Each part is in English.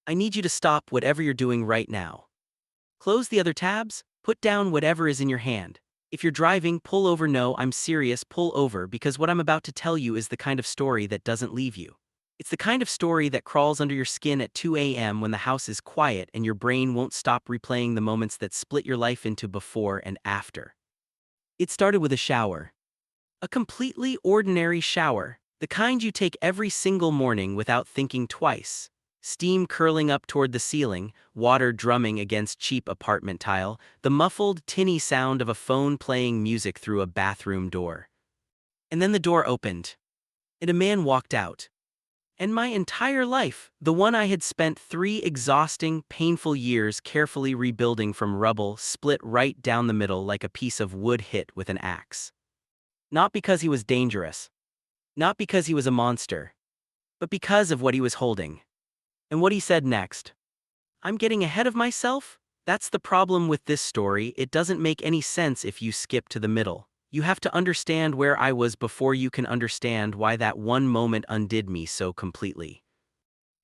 I need you to stop whatever you're doing right now. Close the other tabs, put down whatever is in your hand. If you're driving, pull over. No, I'm serious, pull over, because what I'm about to tell you is the kind of story that doesn't leave you. It's the kind of story that crawls under your skin at 2 a.m. when the house is quiet and your brain won't stop replaying the moments that split your life into before and after. It started with a shower. A completely ordinary shower, the kind you take every single morning without thinking twice. Steam curling up toward the ceiling, water drumming against cheap apartment tile, the muffled, tinny sound of a phone playing music through a bathroom door. And then the door opened, and a man walked out. And my entire life, the one I had spent 3 exhausting, painful years carefully rebuilding from rubble, split right down the middle like a piece of wood hit with an axe. Not because he was dangerous, not because he was a monster, but because of what he was holding. And what he said next. I'm getting ahead of myself? That's the problem with this story. It doesn't make any sense if you skip to the middle. You have to understand where I was before you can understand why that one moment undid me so completely.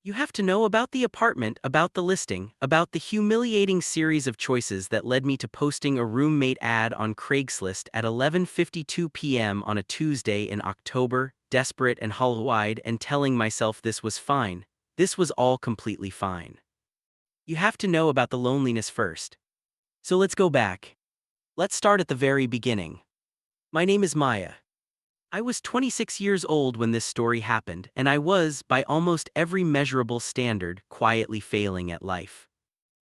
You have to know about the apartment, about the listing, about the humiliating series of choices that led me to posting a roommate ad on Craigslist at 11:52 p.m. on a Tuesday in October, desperate and hollow-eyed, and telling myself this was fine. This was all completely fine. You have to know about the loneliness first. So let's go back. Let's start at the very beginning. My name is Maya. I was 26 years old when this story happened, and I was, by almost every measurable standard, quietly failing at life.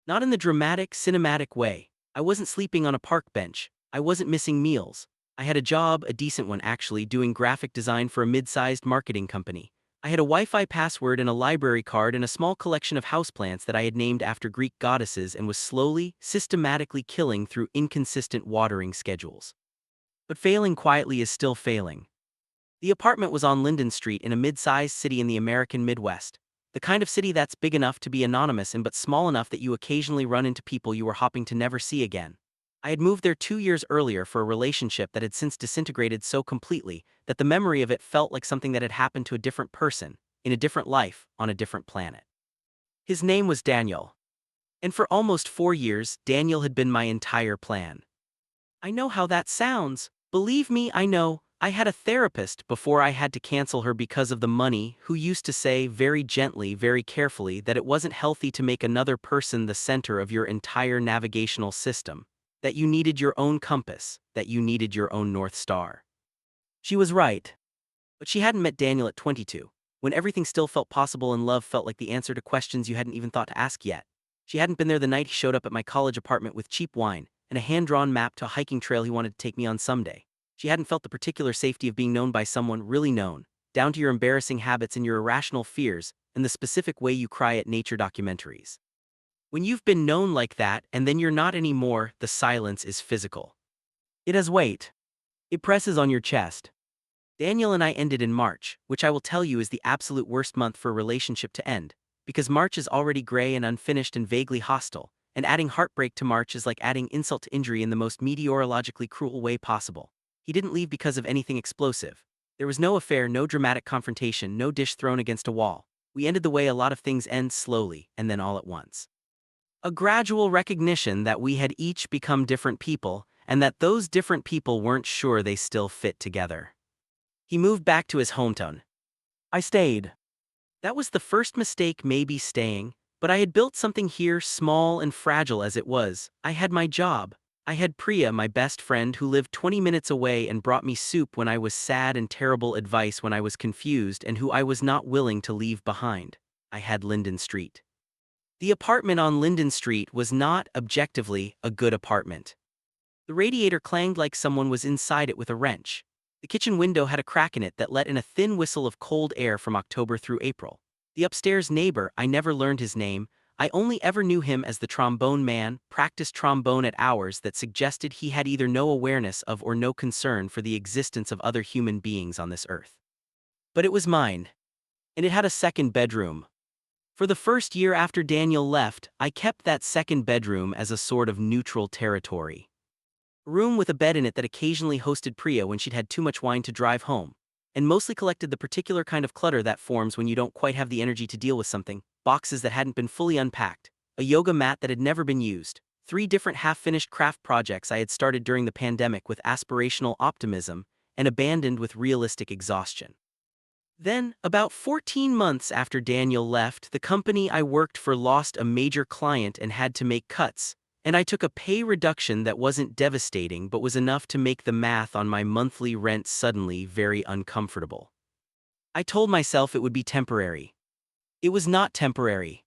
Not in the dramatic, cinematic way. I wasn't sleeping on a park bench. I wasn't missing meals. I had a job, a decent one actually, doing graphic design for a mid-sized marketing company. I had a Wi-Fi password and a library card and a small collection of houseplants that I had named after Greek goddesses and was slowly, systematically killing through inconsistent watering schedules. But failing quietly is still failing. The apartment was on Linden Street in a mid-sized city in the American Midwest. The kind of city that's big enough to be anonymous and but small enough that you occasionally run into people you were hoping to never see again. I had moved there 2 years earlier for a relationship that had since disintegrated so completely that the memory of it felt like something that had happened to a different person, in a different life, on a different planet. His name was Daniel. And for almost 4 years, Daniel had been my entire plan. I know how that sounds. Believe me, I know. I had a therapist before I had to cancel her because of the money, who used to say very gently, very carefully, that it wasn't healthy to make another person the center of your entire navigational system, that you needed your own compass, that you needed your own North Star. She was right. But she hadn't met Daniel at 22, when everything still felt possible and love felt like the answer to questions you hadn't even thought to ask yet. She hadn't been there the night he showed up at my college apartment with cheap wine and a hand-drawn map to a hiking trail he wanted to take me on someday. She hadn't felt the particular safety of being known by someone really known, down to your embarrassing habits and your irrational fears, and the specific way you cry at nature documentaries. When you've been known like that and then you're not anymore, the silence is physical. It has weight. It presses on your chest. Daniel and I ended in March, which I will tell you is the absolute worst month for a relationship to end, because March is already gray and unfinished and vaguely hostile, and adding heartbreak to March is like adding insult to injury in the most meteorologically cruel way possible. He didn't leave because of anything explosive. There was no affair, no dramatic confrontation, no dish thrown against a wall. We ended the way a lot of things end, slowly, and then all at once. A gradual recognition that we had each become different people, and that those different people weren't sure they still fit together. He moved back to his hometown. I stayed. That was the first mistake, maybe staying, but I had built something here, small and fragile as it was. I had my job. I had Priya, my best friend, who lived 20 minutes away and brought me soup when I was sad and terrible advice when I was confused and who I was not willing to leave behind. I had Linden Street. The apartment on Linden Street was not, objectively, a good apartment. The radiator clanged like someone was inside it with a wrench. The kitchen window had a crack in it that let in a thin whistle of cold air from October through April. The upstairs neighbor, I never learned his name. I only ever knew him as the trombone man, practiced trombone at hours that suggested he had either no awareness of or no concern for the existence of other human beings on this earth. But it was mine. And it had a second bedroom. For the first year after Daniel left, I kept that second bedroom as a sort of neutral territory. A room with a bed in it that occasionally hosted Priya when she'd had too much wine to drive home, and mostly collected the particular kind of clutter that forms when you don't quite have the energy to deal with something, boxes that hadn't been fully unpacked, a yoga mat that had never been used, 3 different half-finished craft projects I had started during the pandemic with aspirational optimism and abandoned with realistic exhaustion. Then, about 14 months after Daniel left, the company I worked for lost a major client and had to make cuts, and I took a pay reduction that wasn't devastating but was enough to make the math on my monthly rent suddenly very uncomfortable. I told myself it would be temporary. It was not temporary.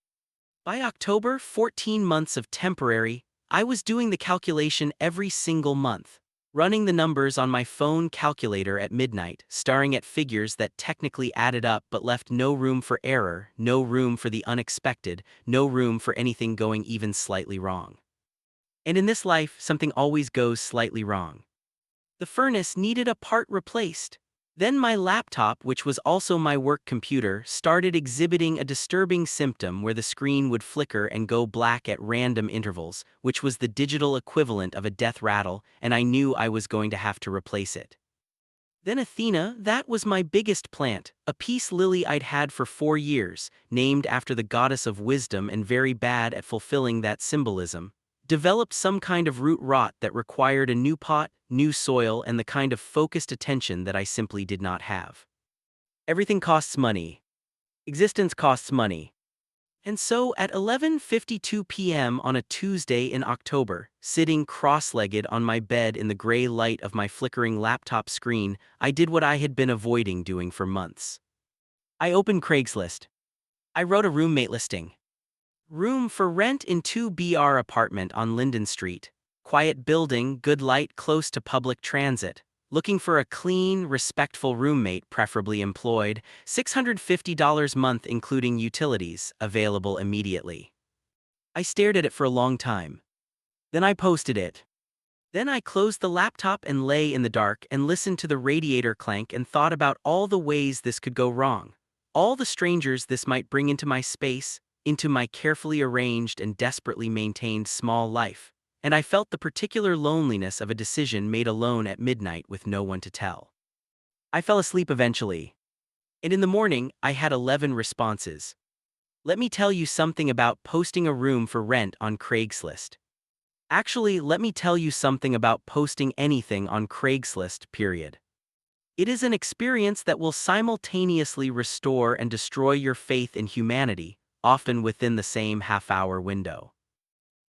By October, 14 months of temporary, I was doing the calculation every single month, running the numbers on my phone calculator at midnight, staring at figures that technically added up but left no room for error, no room for the unexpected, no room for anything going even slightly wrong. And in this life, something always goes slightly wrong. The furnace needed a part replaced. Then my laptop, which was also my work computer, started exhibiting a disturbing symptom where the screen would flicker and go black at random intervals, which was the digital equivalent of a death rattle, and I knew I was going to have to replace it. Then Athena, that was my biggest plant, a peace lily I'd had for 4 years, named after the goddess of wisdom and very bad at fulfilling that symbolism, developed some kind of root rot that required a new pot, new soil, and the kind of focused attention that I simply did not have. Everything costs money. Existence costs money. And so at 11:52 p.m. on a Tuesday in October, sitting cross-legged on my bed in the gray light of my flickering laptop screen, I did what I had been avoiding doing for months. I opened Craigslist. I wrote a roommate listing. Room for rent in 2BR apartment on Linden Street. Quiet building, good light, close to public transit. Looking for a clean, respectful roommate, preferably employed. $650 month including utilities, available immediately. I stared at it for a long time. Then I posted it. Then I closed the laptop and lay in the dark and listened to the radiator clank and thought about all the ways this could go wrong. All the strangers this might bring into my space, into my carefully arranged and desperately maintained small life, and I felt the particular loneliness of a decision made alone at midnight with no one to tell. I fell asleep eventually. And in the morning, I had 11 responses. Let me tell you something about posting a room for rent on Craigslist. Actually, let me tell you something about posting anything on Craigslist, period. It is an experience that will simultaneously restore and destroy your faith in humanity, often within the same half-hour window.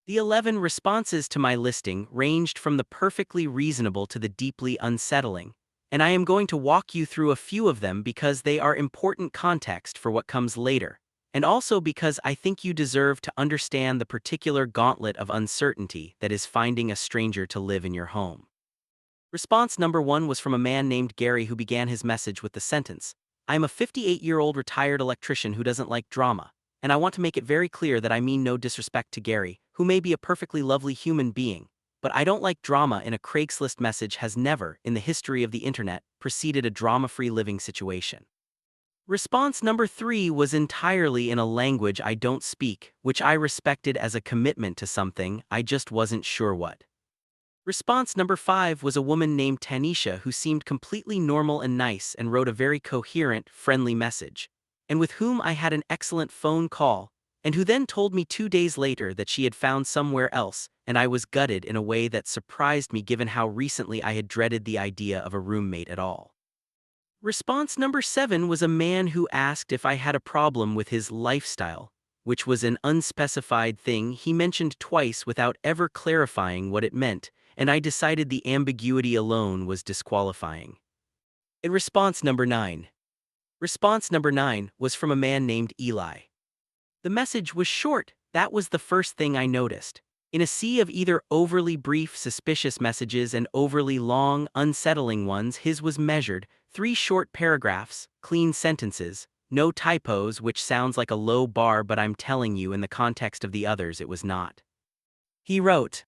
The 11 responses to my listing ranged from the perfectly reasonable to the deeply unsettling, and I am going to walk you through a few of them because they are important context for what comes later, and also because I think you deserve to understand the particular gauntlet of uncertainty that is finding a stranger to live in your home. Response number 1 was from a man named Gary who began his message with the sentence, "I am a 58-year-old retired electrician who doesn't like drama. And I want to make it very clear that I mean no disrespect to Gary, who may be a perfectly lovely human being, but I don't like drama, and a Craigslist message has never, in the history of the internet, preceded a drama-free living situation." Response number 3 was entirely in a language I don't speak, which I respected as a commitment to something, I just wasn't sure what. Response number 5 was a woman named Tanisha who seemed completely normal and nice and wrote a very coherent, friendly message, and with whom I had an excellent phone call, and who then told me 2 days later that she had found somewhere else, and I was gutted in a way that surprised me given how recently I had dreaded the idea of a roommate at all. Response number 7 was a man who asked if I had a problem with his lifestyle, which was an unspecified thing he mentioned twice without ever clarifying what it meant, and I decided the ambiguity alone was disqualifying. In response number 9. Response number 9 was from a man named Eli. The message was short, that was the first thing I noticed. In a sea of either overly brief, suspicious messages and overly long, unsettling ones, his was measured, 3 short paragraphs, clean sentences, no typos, which sounds like a low bar, but I'm telling you in the context of the others it was not. He wrote,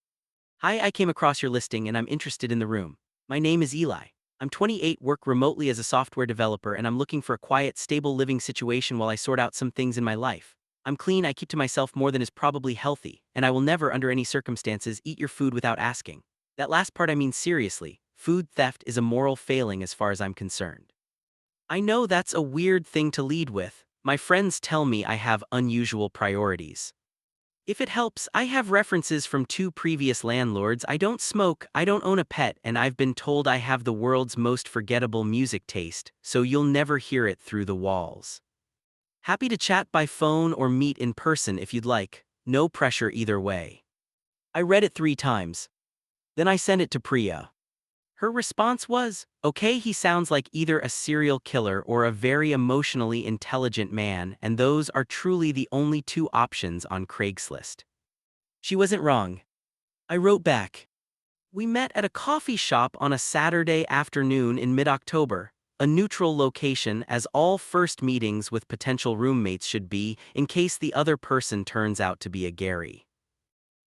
"Hi, I came across your listing and I'm interested in the room. My name is Eli. I'm 28, work remotely as a software developer, and I'm looking for a quiet, stable living situation while I sort out some things in my life. I'm clean, I keep to myself more than is probably healthy, and I will never under any circumstances eat your food without asking. That last part I mean seriously. Food theft is a moral failing as far as I'm concerned." I know that's a weird thing to lead with, My friends tell me I have unusual priorities. If it helps, I have references from 2 previous landlords. I don't smoke, I don't own a pet, and I've been told I have the world's most forgettable music taste, so you'll never hear it through the walls. Happy to chat by phone or meet in person if you'd like, no pressure either way. I read it 3 times. Then I sent it to Priya. Her response was, okay, he sounds like either a serial killer or a very emotionally intelligent man, and those are truly the only 2 options on Craigslist. She wasn't wrong. I wrote back. We met at a coffee shop on a Saturday afternoon in mid-October, a neutral location as all first meetings with potential roommates should be in case the other person turns out to be a Gary.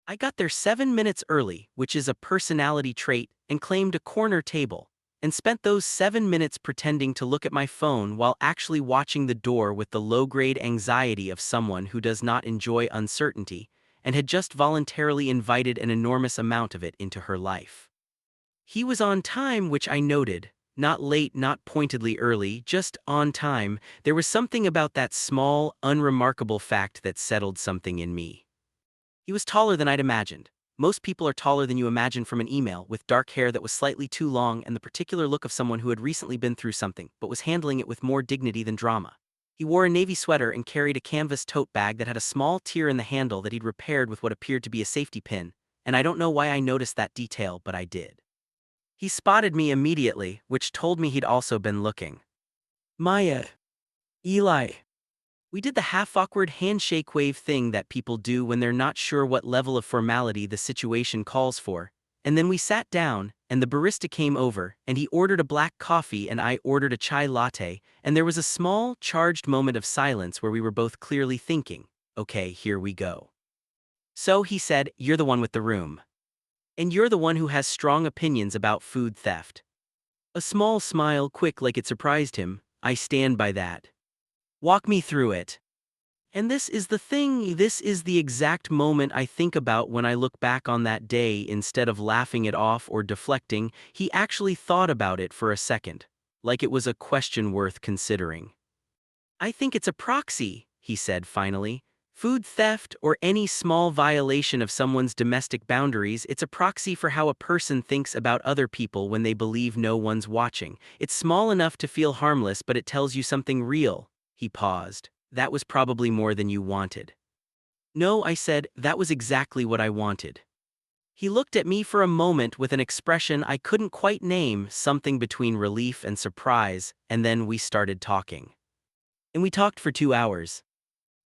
I got there 7 minutes early, which is a personality trait, and claimed a corner table, and spent those 7 minutes pretending to look at my phone while actually watching the door with the low-grade anxiety of someone who does not enjoy uncertainty, and had just voluntarily invited an enormous amount of it into her life. He was on time, which I noted, not late, not pointedly early, just on time. There was something about that small, unremarkable fact that settled something in me. He was taller than I'd imagined. Most people are taller than you imagine from an email, with dark hair that was slightly too long and the particular look of someone who had recently been through something, but was handling it with more dignity than drama. He wore a navy sweater and carried a canvas tote bag that had a small tear in the handle that he'd repaired with what appeared to be a safety pin, and I don't know why I noticed that detail, but I did. He spotted me immediately, which told me he'd also been looking. Maya. Eli. We did the half-awkward handshake wave thing that people do when they're not sure what level of formality the situation calls for, and then we sat down, and the barista came over, and he ordered a black coffee and I ordered a chai latte, and there was a small, charged moment of silence where we were both clearly thinking, okay, here we go. So he said, you're the one with the room. And you're the one who has strong opinions about food theft. A small smile, quick like it surprised him. I stand by that. Walk me through it. And this is the thing, this is the exact moment I think about when I look back on that day. Instead of laughing it off or deflecting, he actually thought about it for a second, like it was a question worth considering. I think it's a proxy, he said finally. Food theft or any small violation of someone's domestic boundaries, it's a proxy for how a person thinks about other people when they believe no one's watching. It's small enough to feel harmless, but it tells you something real. He paused. That was probably more than you wanted. No, I said, that was exactly what I wanted. He looked at me for a moment with an expression I couldn't quite name, something between relief and surprise, and then we started talking. And we talked for 2 hours.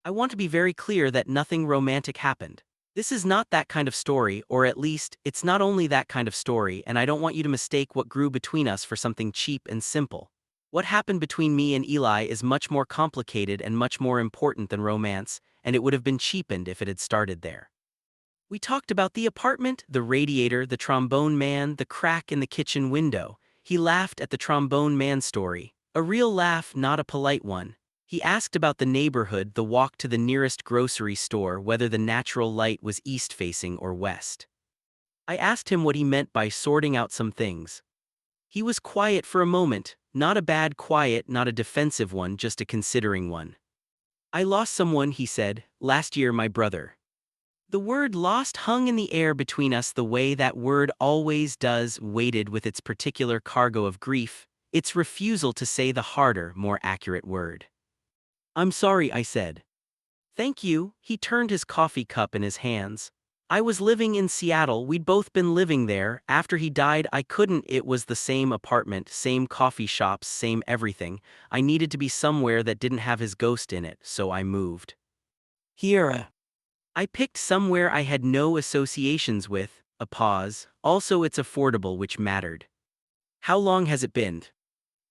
I want to be very clear that nothing romantic happened. This is not that kind of story, or at least, it's not only that kind of story, and I don't want you to mistake what grew between us for something cheap and simple. What happened between me and Eli is much more complicated and much more important than romance, and it would have been cheapened if it had started there. We talked about the apartment, the radiator, the trombone man, the crack in the kitchen window. He laughed at the trombone man story. A real laugh, not a polite one. He asked about the neighborhood, the walk to the nearest grocery store, whether the natural light was east-facing or west. I asked him what he meant by sorting out some things. He was quiet for a moment, not a bad quiet, not a defensive one, just a considering one. I lost someone, he said, last year, my brother. The word lost hung in the air between us the way that word always does, weighted with its particular cargo of grief, its refusal to say the harder, more accurate word. I'm sorry, I said. Thank you. He turned his coffee cup in his hands. I was living in Seattle, we'd both been living there. After he died, I couldn't. It was the same apartment, same coffee shops, same everything. I needed to be somewhere that didn't have his ghost in it, so I moved. Here. I picked somewhere I had no associations with, a pause. Also, it's affordable, which mattered. How long has it been?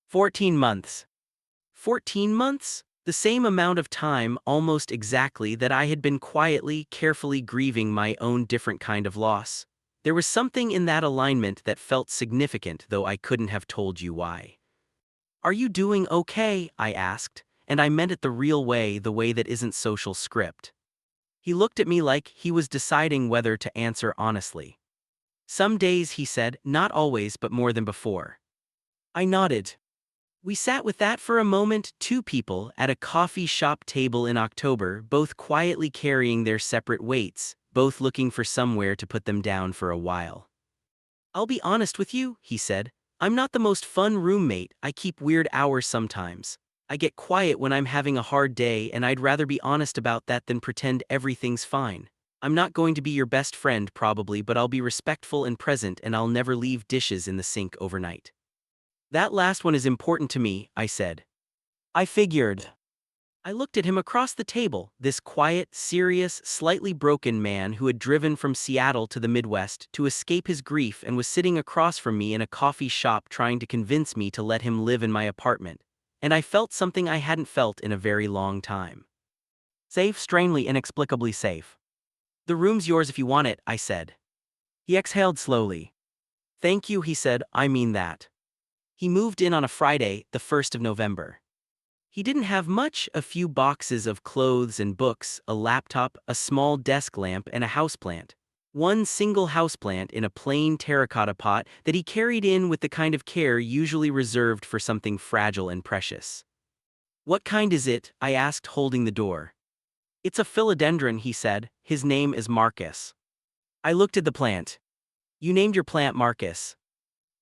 14 months. 14 months? The same amount of time, almost exactly, that I had been quietly, carefully grieving my own different kind of loss. There was something in that alignment that felt significant, though I couldn't have told you why. Are you doing okay? I asked, and I meant it the real way, the way that isn't social script. He looked at me like he was deciding whether to answer honestly. Some days, he said, not always, but more than before. I nodded. We sat with that for a moment, two people, at a coffee shop table in October, both quietly carrying their separate weights, both looking for somewhere to put them down for a while. "I'll be honest with you," he said. "I'm not the most fun roommate. I keep weird hours sometimes. I get quiet when I'm having a hard day, and I'd rather be honest about that than pretend everything's fine. I'm not going to be your best friend probably, but I'll be respectful and present, and I'll never leave dishes in the sink overnight." "That last one is important to me," I said. "I figured." I looked at him across the table, this quiet, serious, slightly broken man who had driven from Seattle to the Midwest to escape his grief and was sitting across from me in a coffee shop trying to convince me to let him live in my apartment. And I felt something I hadn't felt in a very long time. Safe, strangely, inexplicably safe. "The room's yours if you want it," I said. He exhaled slowly. "Thank you," he said, "I mean that." He moved in on a Friday, the 1st of November. He didn't have much, a few boxes of clothes and books, a laptop, a small desk lamp, and a houseplant. One single houseplant in a plain terracotta pot that he carried in with the kind of care usually reserved for something fragile and precious. "What kind is it?" I asked, holding the door. "It's a philodendron," he said. "His name is Marcus." I looked at the plant. "You named your plant Marcus?"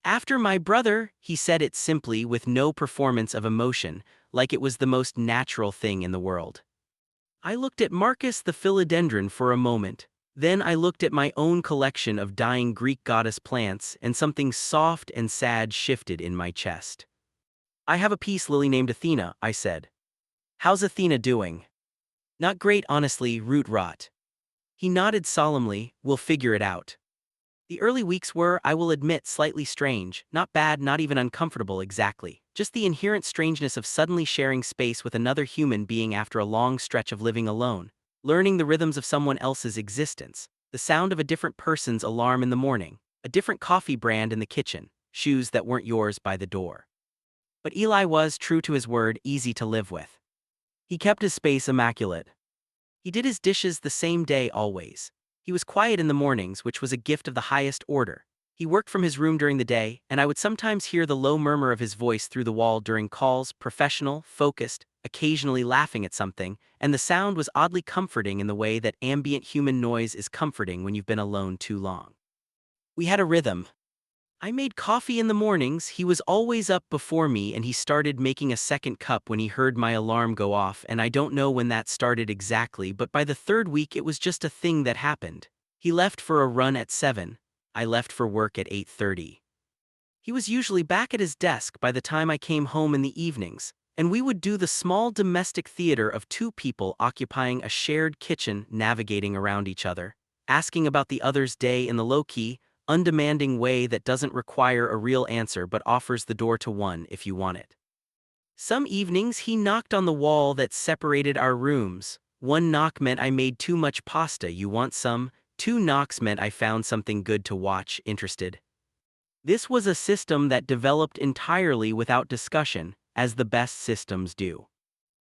"After my brother," he said it simply with no performance of emotion, like it was the most natural thing in the world. I looked at Marcus the philodendron for a moment. Then I looked at my own collection of dying Greek goddess plants, and something soft and sad shifted in my chest. "I have a peace lily named Athena," I said. "How's Athena doing?" "Not great, honestly, root rot." He nodded solemnly. "We'll figure it out." The early weeks were, I will admit, slightly strange, not bad, not even uncomfortable exactly, just the inherent strangeness of suddenly sharing space with another human being after a long stretch of living alone, learning the rhythms of someone else's existence, the sound of a different person's alarm in the morning, a different coffee brand in the kitchen, shoes that weren't yours by the door. But Eli was, true to his word, easy to live with. He kept his space immaculate. He did his dishes the same day always. He was quiet in the mornings, which was a gift of the highest order. He worked from his room during the day, and I would sometimes hear the low murmur of his voice through the wall during calls, professional, focused, occasionally laughing at something, and the sound was oddly comforting in the way that ambient human noise is comforting when you've been alone too long. We had a rhythm. I made coffee in the mornings. He was always up before me, and he started making a second cup when he heard my alarm go off, and I don't know when that started exactly, but by the third week it was just a thing that happened. He left for a run at 7. I left for work at 8:30. He was usually back at his desk by the time I came home in the evenings, and we would do the small domestic theater of two people occupying a shared kitchen, navigating around each other, asking about the other's day in the low-key, undemanding way that doesn't require a real answer but offers the door to one if you want it. Some evenings he knocked on the wall that separated our rooms. One knock meant I made too much pasta, you want some? Two knocks meant I found something good to watch, interested? This was a system that developed entirely without discussion, as the best systems do.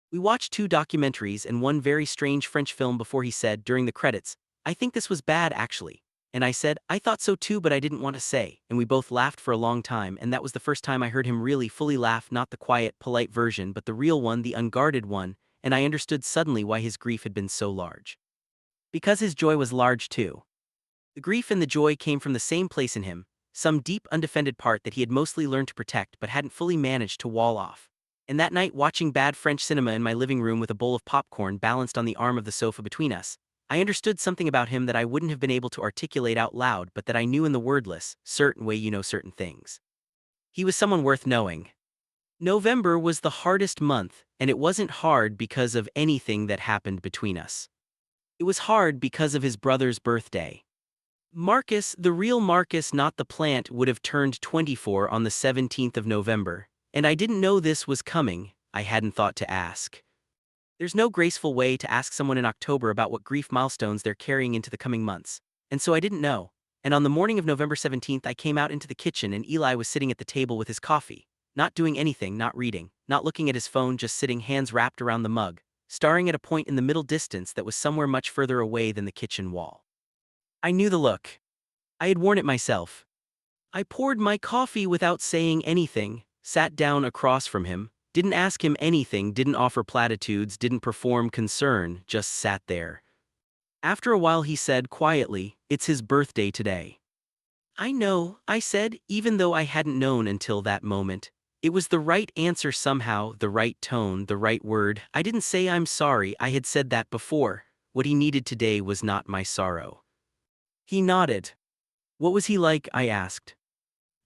We watched 2 documentaries and one very strange French film before he said, during the credits, "I think this was bad actually." And I said, "I thought so too, but I didn't want to say," and we both laughed for a long time, and that was the first time I heard him really fully laugh, not the quiet, polite version, but the real one, the unguarded one, and I understood suddenly why his grief had been so large. Because his joy was large too. The grief and the joy came from the same place in him, some deep undefended part that he had mostly learned to protect but hadn't fully managed to wall off. And that night, watching bad French cinema in my living room with a bowl of popcorn balanced on the arm of the sofa between us, I understood something about him that I wouldn't have been able to articulate out loud, but that I knew in the wordless, certain way you know certain things. He was someone worth knowing. November was the hardest month, and it wasn't hard because of anything that happened between us. It was hard because of his brother's birthday. Marcus, the real Marcus, not the plant, would have turned 24 on the 17th of November, and I didn't know this was coming. I hadn't thought to ask. There's no graceful way to ask someone in October about what grief milestones they're carrying into the coming months, and so I didn't know. And on the morning of November 17th, I came out into the kitchen and Eli was sitting at the table with his coffee, not doing anything, not reading, not looking at his phone, just sitting, hands wrapped around the mug, staring at a point in the middle distance that was somewhere much further away than the kitchen wall. I knew the look. I had worn it myself. I poured my coffee without saying anything, sat down across from him, didn't ask him anything, didn't offer platitudes, didn't perform concern, just sat there. After a while he said quietly, "It's his birthday today." "I know," I said, even though I hadn't known until that moment. It was the right answer somehow, the right tone, the right word. I didn't say I'm sorry, I had said that before. What he needed today was not my sorrow. He nodded. "What was he like?" I asked.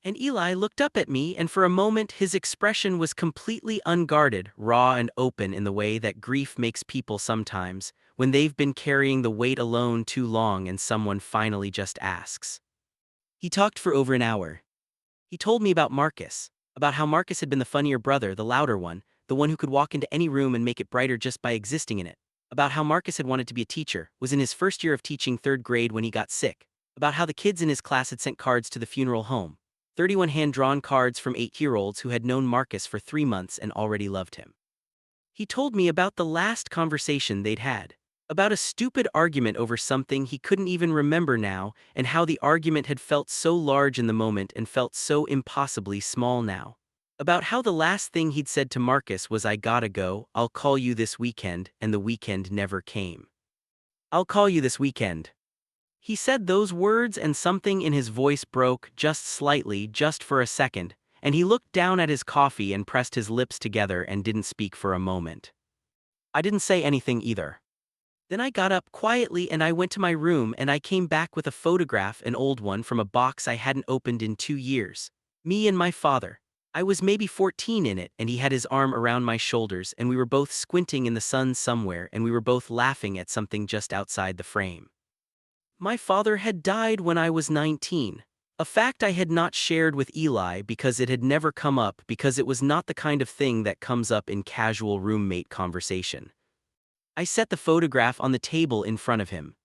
And Eli looked up at me, and for a moment his expression was completely unguarded, raw and open in the way that grief makes people sometimes, when they've been carrying the weight alone too long and someone finally just asks. He talked for over an hour. He told me about Marcus, about how Marcus had been the funnier brother, the louder one, the one who could walk into any room and make it brighter just by existing in it, about how Marcus had wanted to be a teacher, was in his first year of teaching third grade when he got sick, about how the kids in his class had sent cards to the funeral home, 31 hand-drawn cards from 8-year-olds who had known Marcus for 3 months and already loved him. He told me about the last conversation they'd had, about a stupid argument over something he couldn't even remember now, and how the argument had felt so large in the moment and felt so impossibly small now. About how the last thing he'd said to Marcus was, "I gotta go, I'll call you this weekend," and the weekend never came. "I'll call you this weekend." He said those words and something in his voice broke just slightly, just for a second, and he looked down at his coffee and pressed his lips together and didn't speak for a moment. I didn't say anything either. Then I got up quietly and I went to my room and I came back with a photograph, an old one from a box I hadn't opened in 2 years. Me and my father. I was maybe 14 in it, and he had his arm around my shoulders and we were both squinting in the sun somewhere and we were both laughing at something just outside the frame. My father had died when I was 19. A fact I had not shared with Eli because it had never come up, because it was not the kind of thing that comes up in casual roommate conversation. I set the photograph on the table in front of him.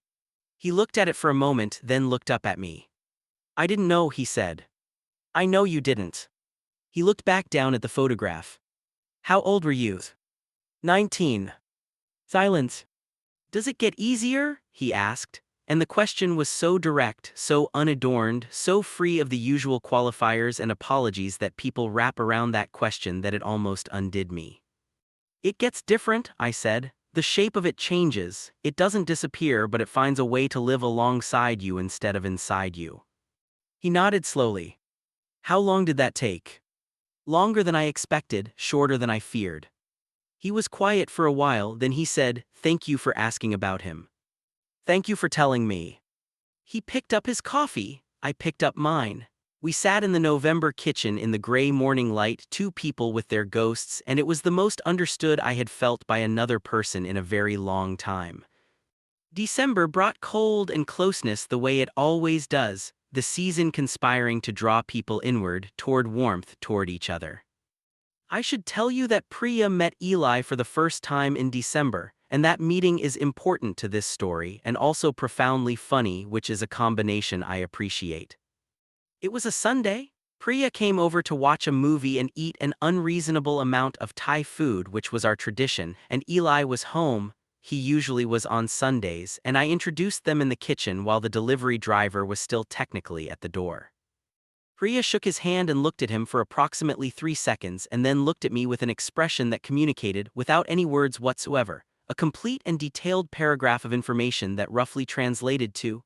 He looked at it for a moment, then looked up at me. "I didn't know," he said. "I know you didn't." He looked back down at the photograph. "How old were you?" 19. Silence. "Does it get easier?" he asked. And the question was so direct, so unadorned, so free of the usual qualifiers and apologies that people wrap around that question that it almost undid me. "It gets different," I said. "The shape of it changes. It doesn't disappear, but it finds a way to live alongside you instead of inside you." He nodded slowly. "How long did that take?" "Longer than I expected, shorter than I feared." He was quiet for a while, then he said, "Thank you for asking about him. Thank you for telling me." He picked up his coffee. I picked up mine. We sat in the November kitchen in the gray morning light, 2 people with their ghosts, and it was the most understood I had felt by another person in a very long time. December brought cold and closeness the way it always does, the season conspiring to draw people inward, toward warmth, toward each other. I should tell you that Priya met Eli for the first time in December, and that meeting is important to this story and also profoundly funny, which is a combination I appreciate. It was a Sunday. Priya came over to watch a movie and eat an unreasonable amount of Thai food, which was our tradition, and Eli was home. He usually was on Sundays, and I introduced them in the kitchen while the delivery driver was still technically at the door. Priya shook his hand and looked at him for approximately 3 seconds and then looked at me with an expression that communicated, without any words whatsoever, a complete and detailed paragraph of information that roughly translated to,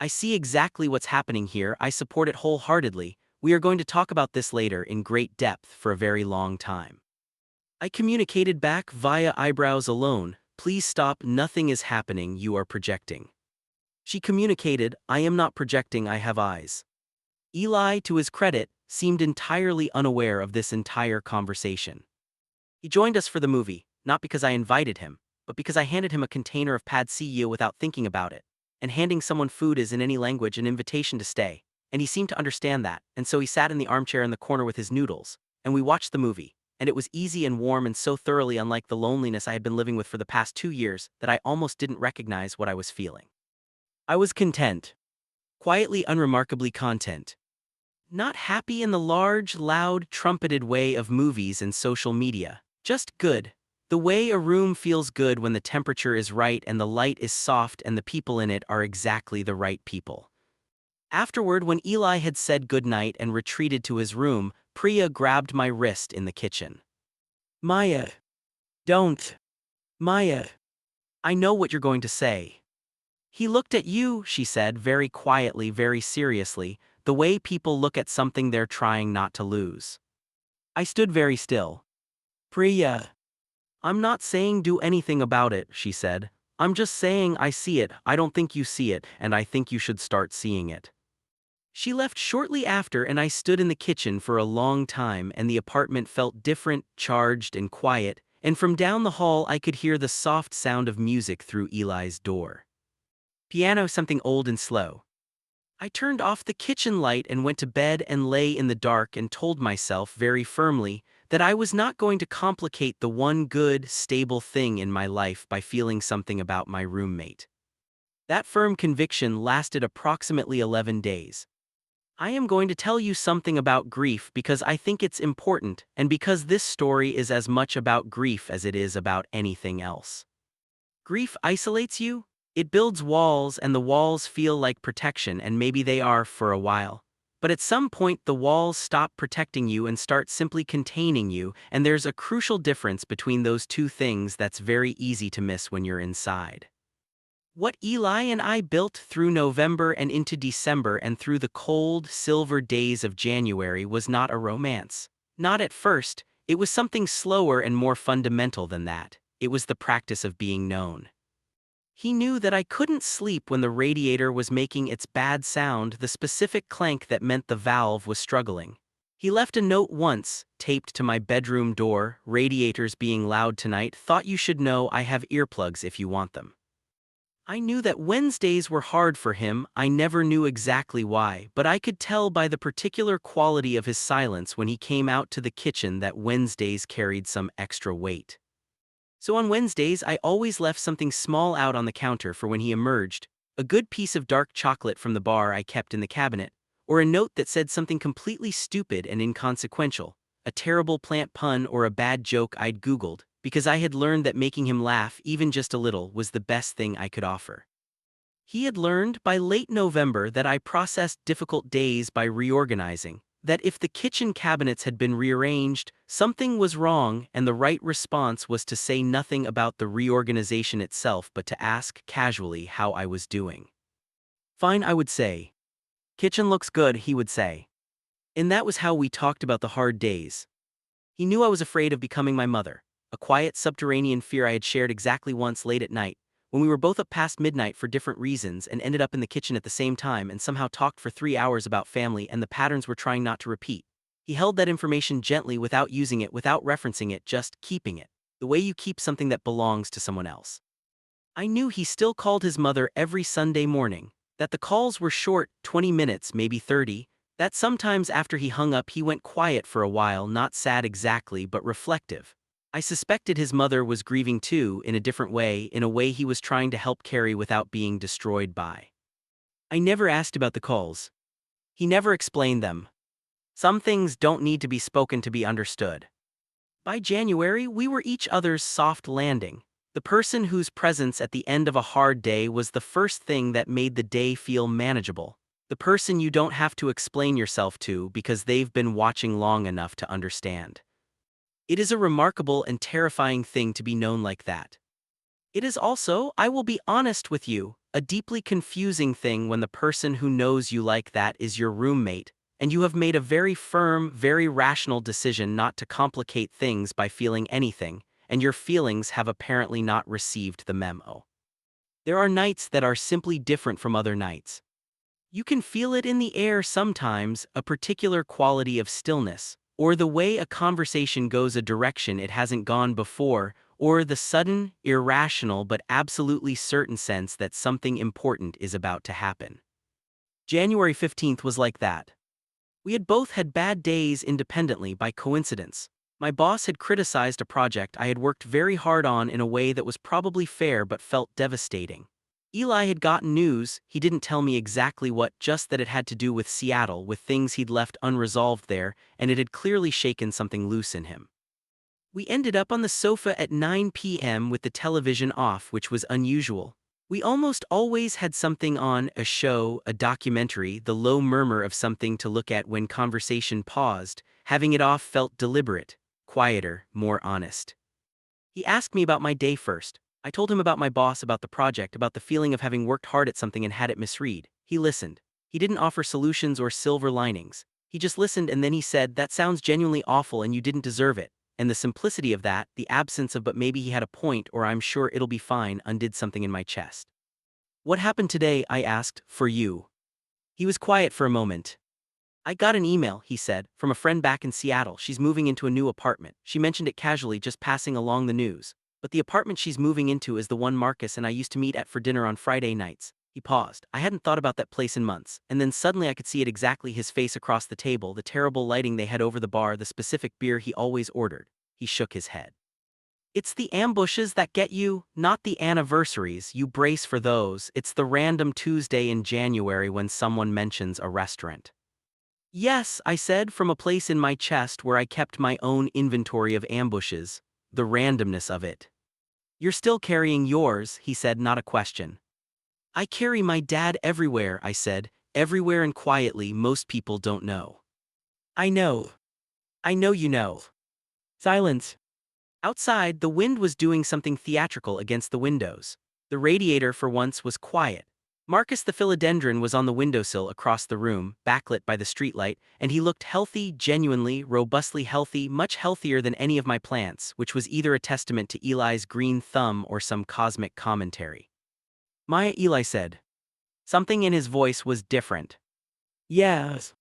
"I see exactly what's happening here, I support it wholeheartedly, we are going to talk about this later in great depth for a very long time." I communicated back via eyebrows alone, "Please stop, nothing is happening, you are projecting." She communicated, "I am not projecting, I have eyes." Eli, to his credit, seemed entirely unaware of this entire conversation. He joined us for the movie, not because I invited him, but because I handed him a container of pad see ew without thinking about it, and handing someone food is in any language an invitation to stay, and he seemed to understand that, and so he sat in the armchair in the corner with his noodles, and we watched the movie, and it was easy and warm and so thoroughly unlike the loneliness I had been living with for the past 2 years that I almost didn't recognize what I was feeling. I was content. Quietly, unremarkably content. Not happy in the large, loud, trumpeted way of movies and social media. Just good. The way a room feels good when the temperature is right and the light is soft and the people in it are exactly the right people. Afterward, when Eli had said goodnight and retreated to his room, Priya grabbed my wrist in the kitchen. Maya, don't. Maya, I know what you're going to say. He looked at you, she said, very quietly, very seriously, the way people look at something they're trying not to lose. I stood very still. Priya, I'm not saying do anything about it, she said. I'm just saying I see it, I don't think you see it, and I think you should start seeing it. She left shortly after, and I stood in the kitchen for a long time, and the apartment felt different, charged, and quiet, and from down the hall I could hear the soft sound of music through Eli's door. Piano, something old and slow. I turned off the kitchen light and went to bed and lay in the dark and told myself very firmly that I was not going to complicate the one good, stable thing in my life by feeling something about my roommate. That firm conviction lasted approximately 11 days. I am going to tell you something about grief because I think it's important, and because this story is as much about grief as it is about anything else. Grief isolates you. It builds walls, and the walls feel like protection, and maybe they are for a while. But at some point the walls stop protecting you and start simply containing you, and there's a crucial difference between those two things that's very easy to miss when you're inside. What Eli and I built through November and into December and through the cold, silver days of January was not a romance. Not at first. It was something slower and more fundamental than that. It was the practice of being known. He knew that I couldn't sleep when the radiator was making its bad sound, the specific clank that meant the valve was struggling. He left a note once, taped to my bedroom door: "Radiators being loud tonight, thought you should know I have earplugs if you want them." I knew that Wednesdays were hard for him. I never knew exactly why, but I could tell by the particular quality of his silence when he came out to the kitchen that Wednesdays carried some extra weight. So on Wednesdays I always left something small out on the counter for when he emerged: a good piece of dark chocolate from the bar I kept in the cabinet, or a note that said something completely stupid and inconsequential, a terrible plant pun or a bad joke I'd Googled, because I had learned that making him laugh even just a little was the best thing I could offer. He had learned by late November that I processed difficult days by reorganizing, that if the kitchen cabinets had been rearranged, something was wrong, and the right response was to say nothing about the reorganization itself but to ask casually how I was doing. "Fine," I would say. "Kitchen looks good," he would say. And that was how we talked about the hard days. He knew I was afraid of becoming my mother, a quiet subterranean fear I had shared exactly once late at night, when we were both up past midnight for different reasons and ended up in the kitchen at the same time and somehow talked for 3 hours about family and the patterns we're trying not to repeat. He held that information gently, without using it, without referencing it, just keeping it, the way you keep something that belongs to someone else. I knew he still called his mother every Sunday morning, that the calls were short, 20 minutes, maybe 30, that sometimes after he hung up he went quiet for a while, not sad exactly, but reflective. I suspected his mother was grieving too, in a different way, in a way he was trying to help carry without being destroyed by. I never asked about the calls. He never explained them. Some things don't need to be spoken to be understood. By January, we were each other's soft landing. The person whose presence at the end of a hard day was the first thing that made the day feel manageable. The person you don't have to explain yourself to because they've been watching long enough to understand. It is a remarkable and terrifying thing to be known like that. It is also, I will be honest with you, a deeply confusing thing when the person who knows you like that is your roommate, and you have made a very firm, very rational decision not to complicate things by feeling anything, and your feelings have apparently not received the memo. There are nights that are simply different from other nights. You can feel it in the air sometimes, a particular quality of stillness, or the way a conversation goes a direction it hasn't gone before, or the sudden, irrational but absolutely certain sense that something important is about to happen. January 15th was like that. We had both had bad days independently by coincidence. My boss had criticized a project I had worked very hard on in a way that was probably fair but felt devastating. Eli had gotten news, he didn't tell me exactly what, just that it had to do with Seattle, with things he'd left unresolved there, and it had clearly shaken something loose in him. We ended up on the sofa at 9 p.m. with the television off, which was unusual. We almost always had something on, a show, a documentary, the low murmur of something to look at when conversation paused, Having it off felt deliberate, quieter, more honest. He asked me about my day first. I told him about my boss, about the project, about the feeling of having worked hard at something and had it misread. He listened. He didn't offer solutions or silver linings. He just listened, and then he said, "That sounds genuinely awful and you didn't deserve it." And the simplicity of that, the absence of "but maybe he had a point" or "I'm sure it'll be fine," undid something in my chest. "What happened today?" I asked, "for you?" He was quiet for a moment. "I got an email," he said, "from a friend back in Seattle. She's moving into a new apartment. She mentioned it casually, just passing along the news. But the apartment she's moving into is the one Marcus and I used to meet at for dinner on Friday nights." He paused. I hadn't thought about that place in months, and then suddenly I could see it exactly: his face across the table, the terrible lighting they had over the bar, the specific beer he always ordered. He shook his head. "It's the ambushes that get you, not the anniversaries. You brace for those. It's the random Tuesday in January when someone mentions a restaurant." "Yes," I said, from a place in my chest where I kept my own inventory of ambushes. The randomness of it. "You're still carrying yours," he said, not a question. "I carry my dad everywhere," I said, "everywhere and quietly. Most people don't know." "I know. I know you know." Silence. Outside, the wind was doing something theatrical against the windows. The radiator, for once, was quiet. Marcus the philodendron was on the windowsill across the room, backlit by the streetlight, and he looked healthy, genuinely, robustly healthy, much healthier than any of my plants, which was either a testament to Eli's green thumb or some cosmic commentary. "Maya," Eli said. Something in his voice was different. "Yes."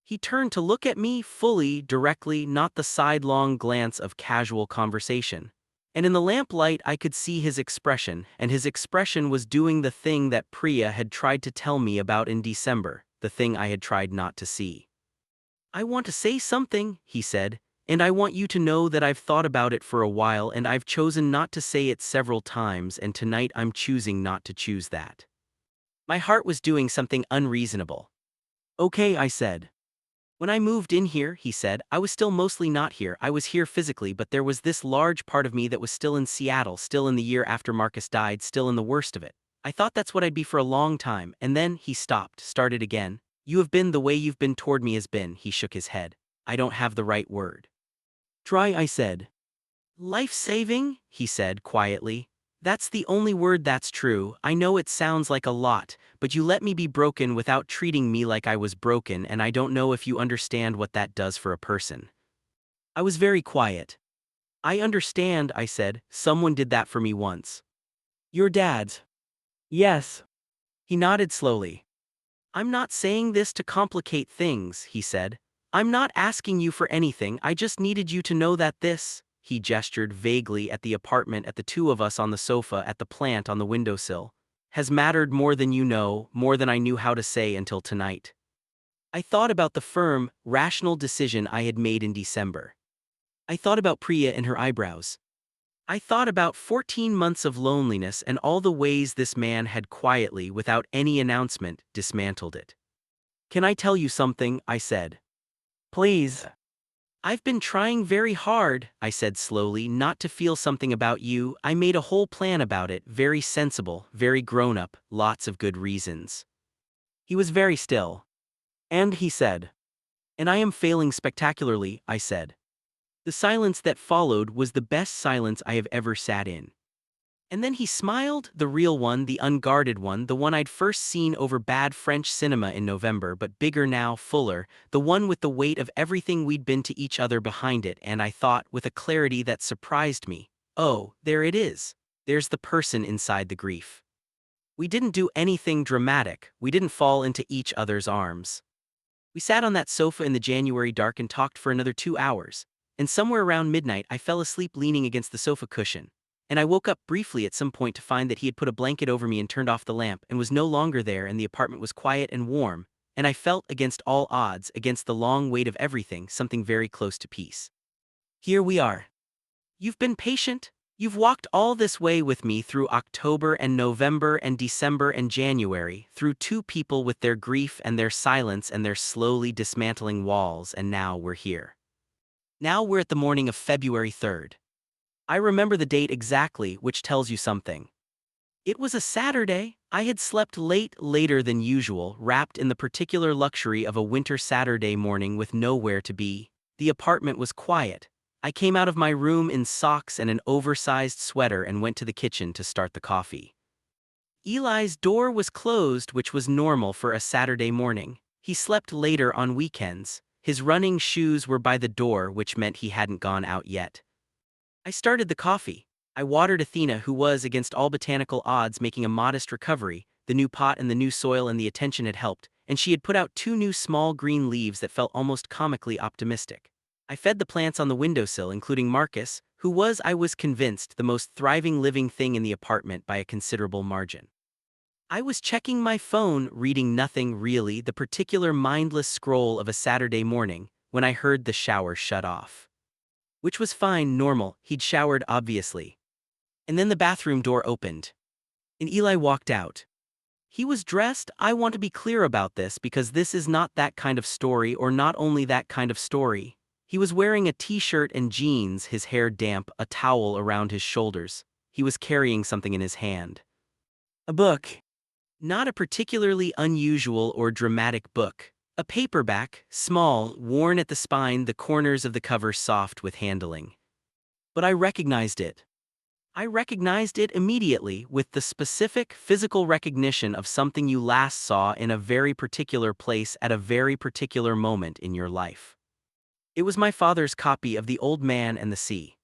He turned to look at me fully, directly, not the sidelong glance of casual conversation. And in the lamplight I could see his expression, and his expression was doing the thing that Priya had tried to tell me about in December, the thing I had tried not to see. "I want to say something," he said, "and I want you to know that I've thought about it for a while and I've chosen not to say it several times, and tonight I'm choosing not to choose that." My heart was doing something unreasonable. "Okay," I said. "When I moved in here," he said, "I was still mostly not here. I was here physically, but there was this large part of me that was still in Seattle, still in the year after Marcus died, still in the worst of it. I thought that's what I'd be for a long time." And then he stopped, started again. "You have been the way you've been toward me has been." He shook his head. "I don't have the right word." "Try," I said. "Life-saving," he said quietly. "That's the only word that's true. I know it sounds like a lot, but you let me be broken without treating me like I was broken, and I don't know if you understand what that does for a person." I was very quiet. "I understand," I said. "Someone did that for me once." "Your dad's?" "Yes." He nodded slowly. "I'm not saying this to complicate things," he said. "I'm not asking you for anything. I just needed you to know that this," he gestured vaguely at the apartment, at the two of us on the sofa, at the plant on the windowsill, "has mattered more than you know, more than I knew how to say until tonight." I thought about the firm, rational decision I had made in December. I thought about Priya and her eyebrows. I thought about 14 months of loneliness and all the ways this man had quietly, without any announcement, dismantled it. "Can I tell you something?" I said. "Please." "I've been trying very hard," I said slowly, "not to feel something about you. I made a whole plan about it, very sensible, very grown-up, lots of good reasons." He was very still. "And," he said. "And I am failing spectacularly," I said. The silence that followed was the best silence I have ever sat in. And then he smiled, the real one, the unguarded one, the one I'd first seen over bad French cinema in November, but bigger now, fuller, the one with the weight of everything we'd been to each other behind it, and I thought, with a clarity that surprised me, "Oh, there it is. There's the person inside the grief." We didn't do anything dramatic, we didn't fall into each other's arms. We sat on that sofa in the January dark and talked for another 2 hours, and somewhere around midnight I fell asleep leaning against the sofa cushion. And I woke up briefly at some point to find that he had put a blanket over me and turned off the lamp and was no longer there, and the apartment was quiet and warm, and I felt, against all odds, against the long weight of everything, something very close to peace. "Here we are. You've been patient. You've walked all this way with me through October and November and December and January, through two people with their grief and their silence and their slowly dismantling walls, and now we're here. Now we're at the morning of February 3rd. I remember the date exactly, which tells you something. It was a Saturday. I had slept late, later than usual, wrapped in the particular luxury of a winter Saturday morning with nowhere to be. The apartment was quiet. I came out of my room in socks and an oversized sweater and went to the kitchen to start the coffee. Eli's door was closed, which was normal for a Saturday morning. He slept later on weekends. His running shoes were by the door, which meant he hadn't gone out yet. I started the coffee. I watered Athena, who was, against all botanical odds, making a modest recovery. The new pot and the new soil and the attention had helped, and she had put out 2 new small green leaves that felt almost comically optimistic. I fed the plants on the windowsill, including Marcus, who was, I was convinced, the most thriving living thing in the apartment by a considerable margin. I was checking my phone, reading nothing really, the particular mindless scroll of a Saturday morning, when I heard the shower shut off. Which was fine, normal, he'd showered obviously. And then the bathroom door opened. And Eli walked out. He was dressed. I want to be clear about this because this is not that kind of story, or not only that kind of story. He was wearing a t-shirt and jeans, his hair damp, a towel around his shoulders. He was carrying something in his hand. A book. Not a particularly unusual or dramatic book. A paperback, small, worn at the spine, the corners of the cover soft with handling. But I recognized it. I recognized it immediately, with the specific physical recognition of something you last saw in a very particular place at a very particular moment in your life. It was my father's copy of The Old Man and the Sea.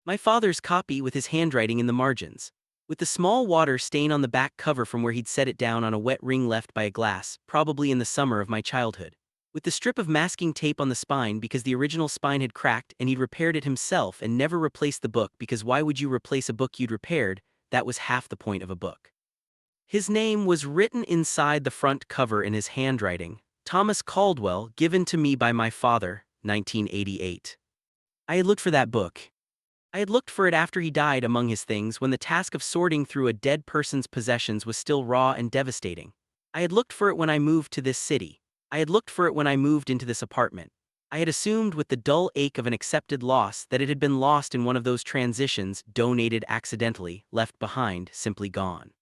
My father's copy with his handwriting in the margins, with the small water stain on the back cover from where he'd set it down on a wet ring left by a glass, probably in the summer of my childhood. With the strip of masking tape on the spine because the original spine had cracked and he'd repaired it himself and never replaced the book because why would you replace a book you'd repaired? That was half the point of a book. His name was written inside the front cover in his handwriting, Thomas Caldwell, given to me by my father, 1988. I had looked for that book. I had looked for it after he died among his things when the task of sorting through a dead person's possessions was still raw and devastating. I had looked for it when I moved to this city. I had looked for it when I moved into this apartment. I had assumed with the dull ache of an accepted loss that it had been lost in one of those transitions, donated accidentally, left behind, simply gone.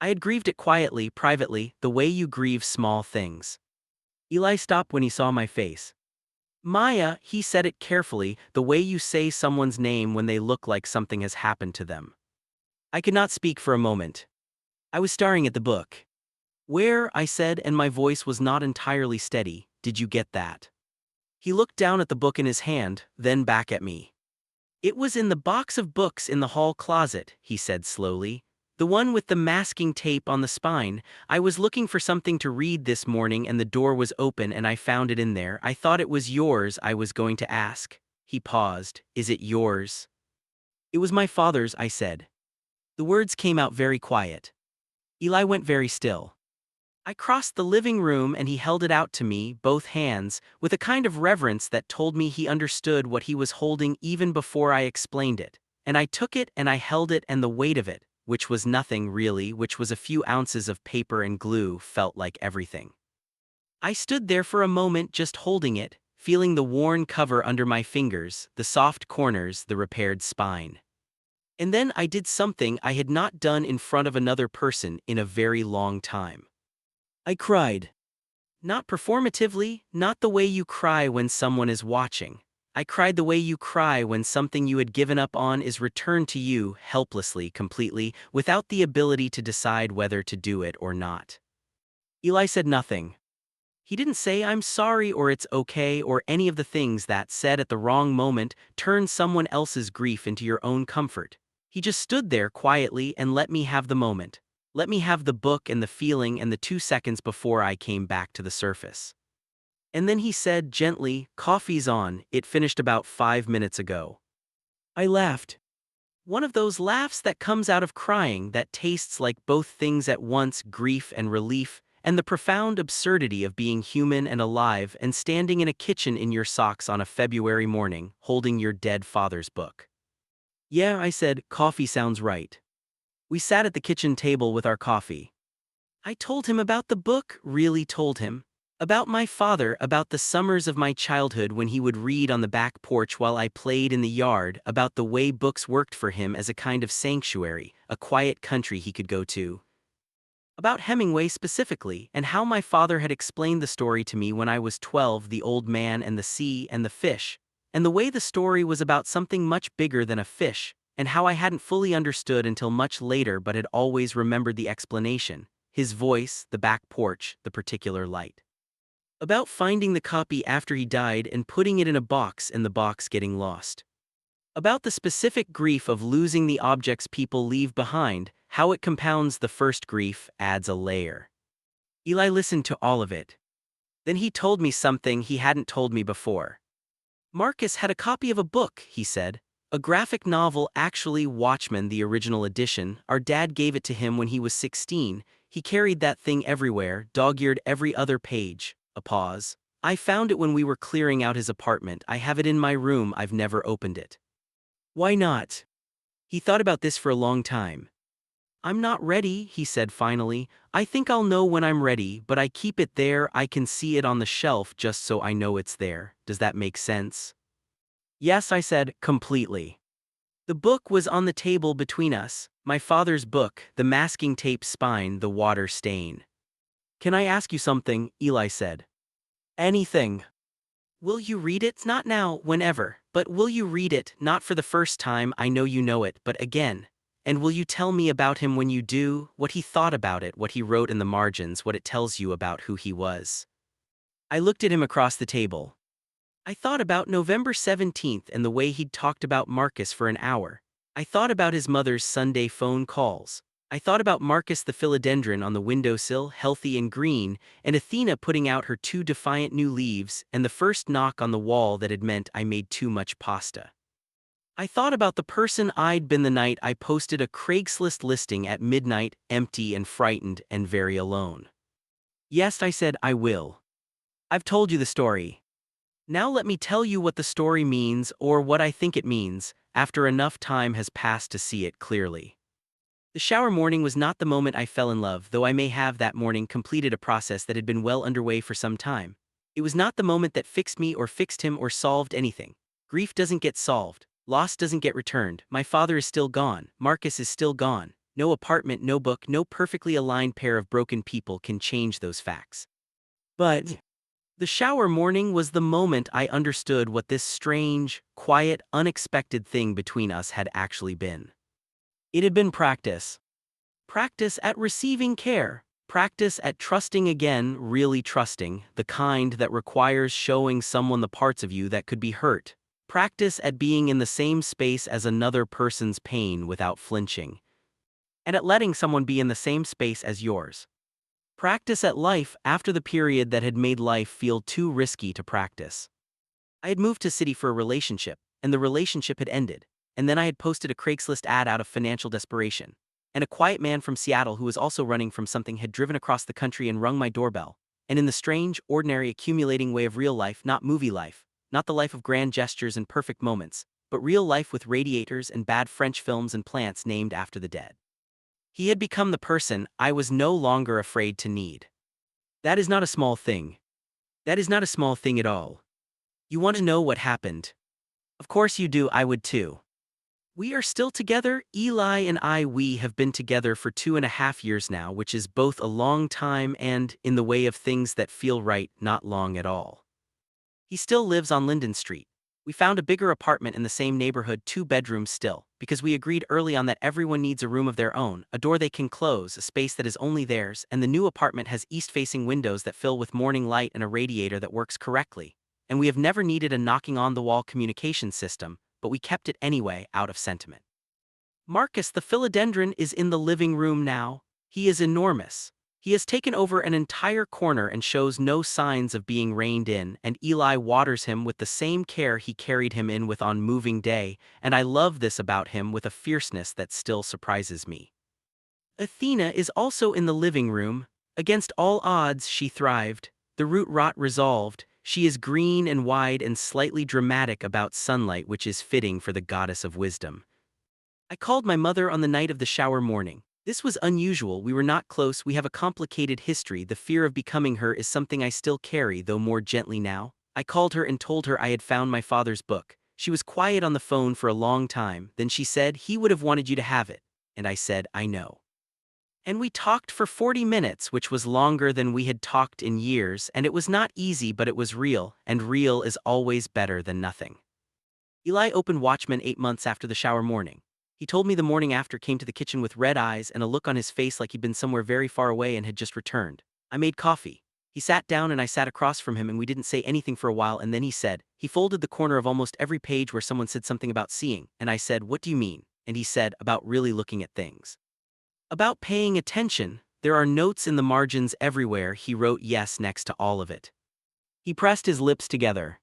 I had grieved it quietly, privately, the way you grieve small things. Eli stopped when he saw my face. Maya, he said it carefully, the way you say someone's name when they look like something has happened to them. I could not speak for a moment. I was staring at the book. Where, I said, and my voice was not entirely steady, did you get that? He looked down at the book in his hand, then back at me. It was in the box of books in the hall closet, he said slowly. The one with the masking tape on the spine. I was looking for something to read this morning and the door was open and I found it in there. I thought it was yours, I was going to ask. He paused. Is it yours? It was my father's, I said. The words came out very quiet. Eli went very still. I crossed the living room and he held it out to me, both hands, with a kind of reverence that told me he understood what he was holding even before I explained it. And I took it and I held it, and the weight of it, which was nothing really, which was a few ounces of paper and glue, felt like everything. I stood there for a moment just holding it, feeling the worn cover under my fingers, the soft corners, the repaired spine. And then I did something I had not done in front of another person in a very long time. I cried. Not performatively, not the way you cry when someone is watching. I cried the way you cry when something you had given up on is returned to you, helplessly, completely, without the ability to decide whether to do it or not. Eli said nothing. He didn't say I'm sorry or it's okay or any of the things that, said at the wrong moment, turn someone else's grief into your own comfort. He just stood there quietly and let me have the moment. Let me have the book and the feeling and the 2 seconds before I came back to the surface. And then he said gently, coffee's on, it finished about 5 minutes ago. I laughed. One of those laughs that comes out of crying that tastes like both things at once, grief and relief, and the profound absurdity of being human and alive and standing in a kitchen in your socks on a February morning, holding your dead father's book. Yeah, I said, coffee sounds right. We sat at the kitchen table with our coffee. I told him about the book, really told him. About my father, about the summers of my childhood when he would read on the back porch while I played in the yard, about the way books worked for him as a kind of sanctuary, a quiet country he could go to. About Hemingway specifically, and how my father had explained the story to me when I was 12, The Old Man and the Sea and the Fish, and the way the story was about something much bigger than a fish, and how I hadn't fully understood until much later but had always remembered the explanation, his voice, the back porch, the particular light. About finding the copy after he died and putting it in a box and the box getting lost. About the specific grief of losing the objects people leave behind, how it compounds the first grief, adds a layer. Eli listened to all of it. Then he told me something he hadn't told me before. Marcus had a copy of a book, he said. A graphic novel, actually Watchmen, the original edition. Our dad gave it to him when he was 16. He carried that thing everywhere, dog-eared every other page. A pause. I found it when we were clearing out his apartment. I have it in my room. I've never opened it. Why not? He thought about this for a long time. I'm not ready, he said finally. I think I'll know when I'm ready, but I keep it there. I can see it on the shelf just so I know it's there. Does that make sense? Yes, I said, completely. The book was on the table between us, my father's book, the masking tape spine, the water stain. Can I ask you something? Eli said. Anything. Will you read it? Not now, whenever, but will you read it, not for the first time, I know you know it, but again? And will you tell me about him when you do, what he thought about it, what he wrote in the margins, what it tells you about who he was? I looked at him across the table. I thought about November 17th and the way he'd talked about Marcus for an hour. I thought about his mother's Sunday phone calls. I thought about Marcus the philodendron on the windowsill, healthy and green, and Athena putting out her 2 defiant new leaves, and the first knock on the wall that had meant I made too much pasta. I thought about the person I'd been the night I posted a Craigslist listing at midnight, empty and frightened and very alone. Yes, I said, I will. I've told you the story. Now let me tell you what the story means, or what I think it means, after enough time has passed to see it clearly. The shower morning was not the moment I fell in love, though I may have that morning completed a process that had been well underway for some time. It was not the moment that fixed me or fixed him or solved anything. Grief doesn't get solved. Loss doesn't get returned. My father is still gone. Marcus is still gone. No apartment, no book, no perfectly aligned pair of broken people can change those facts. But the shower morning was the moment I understood what this strange, quiet, unexpected thing between us had actually been. It had been practice. Practice at receiving care. Practice at trusting again, really trusting, the kind that requires showing someone the parts of you that could be hurt. Practice at being in the same space as another person's pain without flinching. And at letting someone be in the same space as yours. Practice at life after the period that had made life feel too risky to practice. I had moved to city for a relationship, and the relationship had ended, and then I had posted a Craigslist ad out of financial desperation. And a quiet man from Seattle who was also running from something had driven across the country and rung my doorbell. And in the strange, ordinary, accumulating way of real life, not movie life, not the life of grand gestures and perfect moments, but real life with radiators and bad French films and plants named after the dead. He had become the person I was no longer afraid to need. That is not a small thing. That is not a small thing at all. You want to know what happened? Of course you do, I would too. We are still together, Eli and I. We have been together for 2.5 years now, which is both a long time and, in the way of things that feel right, not long at all. He still lives on Linden Street. We found a bigger apartment in the same neighborhood, 2 bedrooms still, because we agreed early on that everyone needs a room of their own, a door they can close, a space that is only theirs, and the new apartment has east-facing windows that fill with morning light and a radiator that works correctly. And we have never needed a knocking-on-the-wall communication system, but we kept it anyway out of sentiment. Marcus the philodendron is in the living room now. He is enormous. He has taken over an entire corner and shows no signs of being reined in, and Eli waters him with the same care he carried him in with on moving day, and I love this about him with a fierceness that still surprises me. Athena is also in the living room. Against all odds she thrived, the root rot resolved. She is green and wide and slightly dramatic about sunlight, which is fitting for the goddess of wisdom. I called my mother on the night of the shower morning. This was unusual. We were not close. We have a complicated history. The fear of becoming her is something I still carry, though more gently now. I called her and told her I had found my father's book. She was quiet on the phone for a long time. Then she said, "He would have wanted you to have it." And I said, "I know." And we talked for 40 minutes, which was longer than we had talked in years, and it was not easy, but it was real, and real is always better than nothing. Eli opened Watchmen 8 months after the shower morning. He told me the morning after came to the kitchen with red eyes and a look on his face like he'd been somewhere very far away and had just returned. I made coffee. He sat down and I sat across from him and we didn't say anything for a while and then he said, he folded the corner of almost every page where someone said something about seeing, and I said, "What do you mean?" And he said, "About really looking at things. About paying attention. There are notes in the margins everywhere." He wrote yes next to all of it. He pressed his lips together.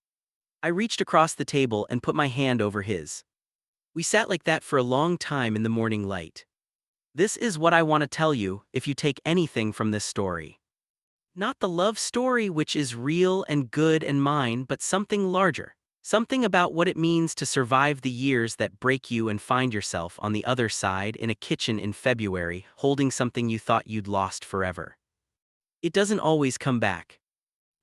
I reached across the table and put my hand over his. We sat like that for a long time in the morning light. This is what I want to tell you, if you take anything from this story. Not the love story which is real and good and mine, but something larger. Something about what it means to survive the years that break you and find yourself on the other side in a kitchen in February, holding something you thought you'd lost forever. It doesn't always come back.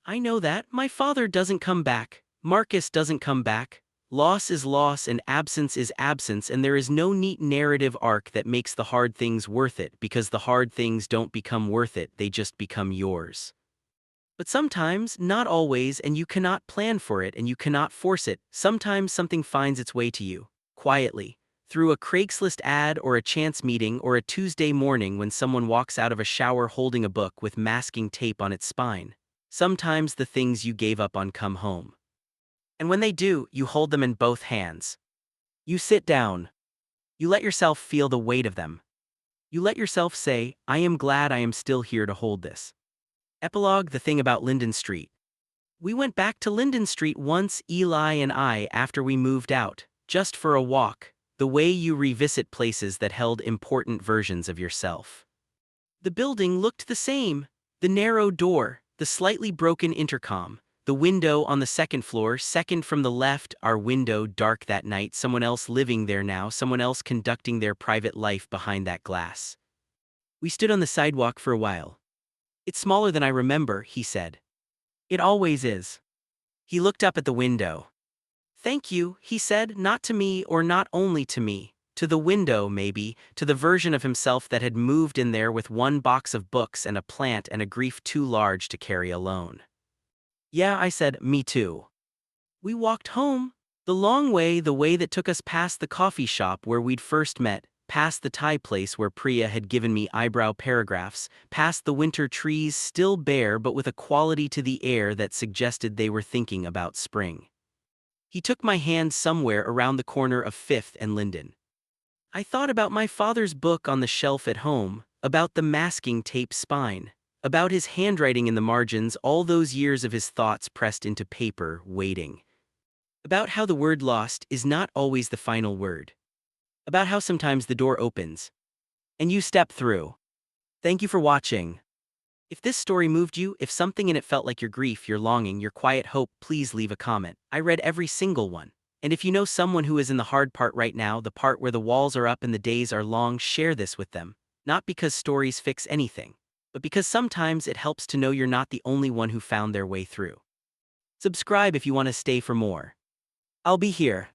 I know that. My father doesn't come back. Marcus doesn't come back. Loss is loss and absence is absence, and there is no neat narrative arc that makes the hard things worth it, because the hard things don't become worth it, they just become yours. But sometimes, not always, and you cannot plan for it and you cannot force it. Sometimes something finds its way to you, quietly, through a Craigslist ad or a chance meeting or a Tuesday morning when someone walks out of a shower holding a book with masking tape on its spine. Sometimes the things you gave up on come home. And when they do, you hold them in both hands. You sit down. You let yourself feel the weight of them. You let yourself say, "I am glad I am still here to hold this." Epilogue: the thing about Linden Street. We went back to Linden Street once, Eli and I, after we moved out, just for a walk, the way you revisit places that held important versions of yourself. The building looked the same. The narrow door, the slightly broken intercom, the window on the second floor, second from the left, our window dark that night, someone else living there now, someone else conducting their private life behind that glass. We stood on the sidewalk for a while. "It's smaller than I remember," he said. "It always is." He looked up at the window. "Thank you," he said, not to me or not only to me, to the window maybe, to the version of himself that had moved in there with one box of books and a plant and a grief too large to carry alone. "Yeah," I said, "me too." We walked home, the long way, the way that took us past the coffee shop where we'd first met, past the Thai place where Priya had given me eyebrow paragraphs, past the winter trees still bare but with a quality to the air that suggested they were thinking about spring. He took my hand somewhere around the corner of 5th and Linden. I thought about my father's book on the shelf at home, about the masking tape spine, about his handwriting in the margins, all those years of his thoughts pressed into paper, waiting. About how the word lost is not always the final word. About how sometimes the door opens and you step through. Thank you for watching. If this story moved you, if something in it felt like your grief, your longing, your quiet hope, please leave a comment. I read every single one. And if you know someone who is in the hard part right now, the part where the walls are up and the days are long, share this with them. Not because stories fix anything, but because sometimes it helps to know you're not the only one who found their way through. Subscribe if you want to stay for more. I'll be here.